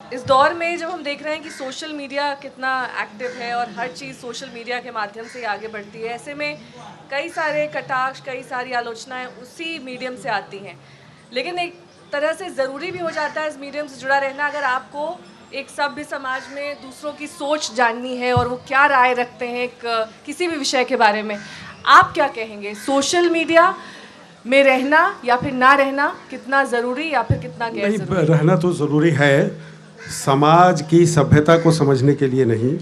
इस दौर में जब हम देख रहे हैं कि सोशल मीडिया कितना एक्टिव है और हर चीज़ सोशल मीडिया के माध्यम से ही आगे बढ़ती है, ऐसे में कई सारे कटाक्ष, कई सारी आलोचनाएं उसी मीडियम से आती हैं। लेकिन एक तरह से ज़रूरी भी हो जाता है इस मीडियम से जुड़ा रहना, अगर आपको एक सभ्य समाज में दूसरों की सोच जाननी है और वो क्या राय रखते हैं किसी भी विषय के बारे में। आप क्या कहेंगे, सोशल मीडिया में रहना या फिर ना रहना कितना ज़रूरी या फिर कितना गैर नहीं, ज़रूरी? रहना तो ज़रूरी है। समाज की सभ्यता को समझने के लिए नहीं,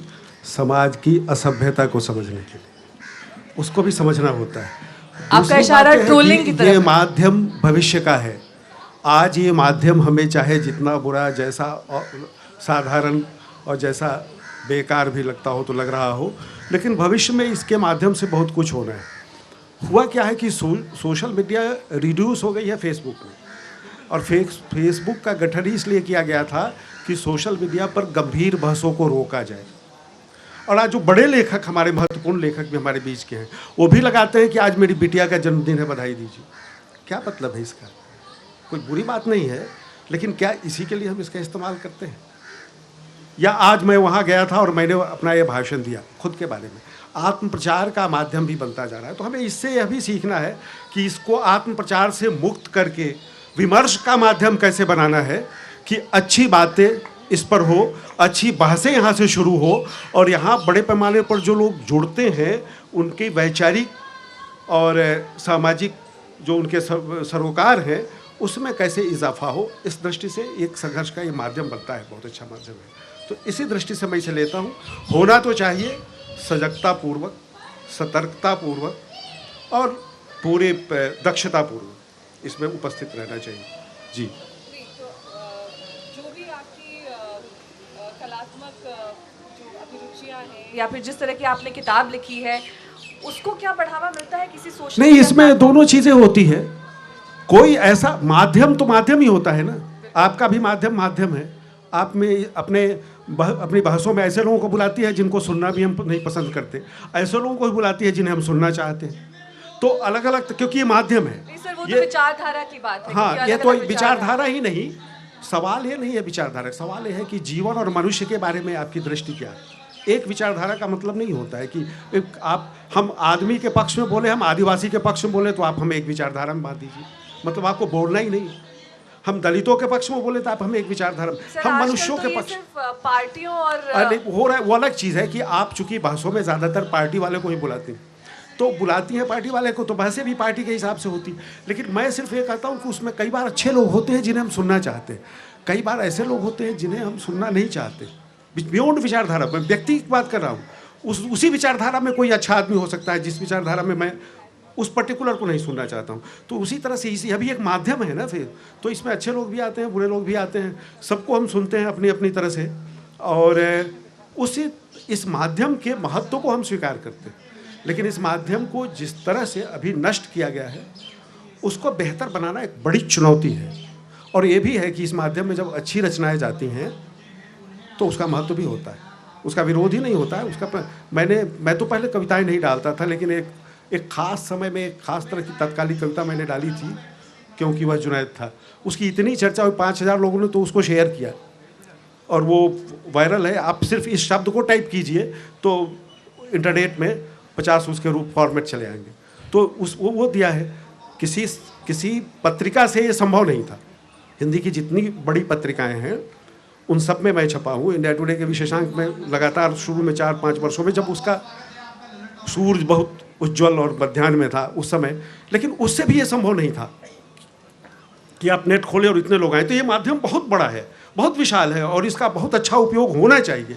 समाज की असभ्यता को समझने के लिए उसको भी समझना होता है। आपका दूसरी इशारा बात यह है ट्रोलिंग कि की तरफ ये है। माध्यम भविष्य का है। आज ये माध्यम हमें चाहे जितना बुरा, जैसा साधारण और जैसा बेकार भी लगता हो तो लग रहा हो, लेकिन भविष्य में इसके माध्यम से बहुत कुछ होना है। हुआ क्या है कि सोशल मीडिया रिड्यूस हो गई है फेसबुक में, और फेसबुक का गठन इसलिए किया गया था कि सोशल मीडिया पर गंभीर बहसों को रोका जाए। और आज जो बड़े लेखक, हमारे महत्वपूर्ण लेखक भी हमारे बीच के हैं, वो भी लगाते हैं कि आज मेरी बिटिया का जन्मदिन है, बधाई दीजिए। क्या मतलब है इसका? कोई बुरी बात नहीं है, लेकिन क्या इसी के लिए हम इसका इस्तेमाल करते हैं? या आज मैं वहाँ गया था और मैंने अपना ये भाषण दिया खुद के बारे में, आत्म प्रचार का माध्यम भी बनता जा रहा है। तो हमें इससे यह भी सीखना है कि इसको आत्म प्रचार से मुक्त करके विमर्श का माध्यम कैसे बनाना है, कि अच्छी बातें इस पर हो, अच्छी बहसें यहाँ से शुरू हो, और यहाँ बड़े पैमाने पर जो लोग जुड़ते हैं उनकी वैचारिक और सामाजिक जो उनके सरोकार हैं उसमें कैसे इजाफा हो। इस दृष्टि से एक संघर्ष का ये माध्यम बनता है, बहुत अच्छा माध्यम है। तो इसी दृष्टि से मैं इसे लेता हूँ। होना तो चाहिए सजगतापूर्वक, सतर्कतापूर्वक और पूरे दक्षतापूर्वक इसमें उपस्थित रहना चाहिए। जी, जो भी आपकी कलात्मक जो अभिरुचियां हैं या फिर जिस तरह की आपने किताब लिखी है, उसको क्या बढ़ावा मिलता है किसी सोशल नहीं, इसमें दोनों चीज़ें होती है। कोई ऐसा माध्यम तो माध्यम ही होता है ना। आपका भी माध्यम है। आप में अपनी बहसों में ऐसे लोगों को बुलाती है जिनको सुनना भी हम नहीं पसंद करते, ऐसे लोगों को भी बुलाती है जिन्हें हम सुनना चाहते हैं। तो अलग अलग, क्योंकि ये माध्यम है। नहीं सर, वो तो विचारधारा की बात है। हाँ, ये तो विचारधारा ही नहीं, सवाल ये नहीं है विचारधारा, सवाल ये है कि जीवन और मनुष्य के बारे में आपकी दृष्टि क्या है। एक विचारधारा का मतलब नहीं होता है कि हम आदमी के पक्ष में बोले, हम आदिवासी के पक्ष में बोले तो आप हमें एक विचारधारा में बांध दीजिए, मतलब आपको बोलना ही नहीं। हम दलितों के पक्ष में बोले तो आप हमें एक विचारधारा, हम मनुष्यों के पक्ष पार्टियों और हो रहा है। वो अलग चीज़ है कि आप चूंकि बहसों में ज़्यादातर पार्टी वाले को ही बुलाते हैं, तो बुलाती हैं पार्टी वाले को, तो बहसें भी पार्टी के हिसाब से होती। लेकिन मैं सिर्फ ये कहता हूँ कि उसमें कई बार अच्छे लोग होते हैं जिन्हें हम सुनना चाहते हैं, कई बार ऐसे लोग होते हैं जिन्हें हम सुनना नहीं चाहते। बियॉन्ड विचारधारा, मैं व्यक्ति की बात कर रहा हूँ। उसी विचारधारा में कोई अच्छा आदमी हो सकता है जिस विचारधारा में मैं उस पर्टिकुलर को नहीं सुनना चाहता हूँ। तो उसी तरह से इसी अभी एक माध्यम है ना, फिर तो इसमें अच्छे लोग भी आते हैं, बुरे लोग भी आते हैं, सबको हम सुनते हैं अपनी अपनी तरह से, और इस माध्यम के महत्व को हम स्वीकार करते हैं। लेकिन इस माध्यम को जिस तरह से अभी नष्ट किया गया है, उसको बेहतर बनाना एक बड़ी चुनौती है। और ये भी है कि इस माध्यम में जब अच्छी रचनाएं जाती हैं तो उसका महत्व भी होता है, उसका विरोध ही नहीं होता है। मैं तो पहले कविताएं नहीं डालता था, लेकिन एक ख़ास समय में एक ख़ास तरह की तत्कालीन कविता मैंने डाली थी, क्योंकि वह जुनैद था। उसकी इतनी चर्चा हुई, 5000 लोगों ने तो उसको शेयर किया और वो वायरल है। आप सिर्फ इस शब्द को टाइप कीजिए तो इंटरनेट में 50 उसके रूप फॉर्मेट चले आएंगे। तो वो दिया है। किसी पत्रिका से ये संभव नहीं था। हिंदी की जितनी बड़ी पत्रिकाएं हैं उन सब में मैं छपा हूँ। इंडिया टुडे के विशेषांक में लगातार शुरू में 4-5 वर्षों में, जब उसका सूरज बहुत उज्ज्वल और मध्याह्न में था उस समय, लेकिन उससे भी ये संभव नहीं था कि आप नेट खोले और इतने लोग आए। तो ये माध्यम बहुत बड़ा है, बहुत विशाल है, और इसका बहुत अच्छा उपयोग होना चाहिए।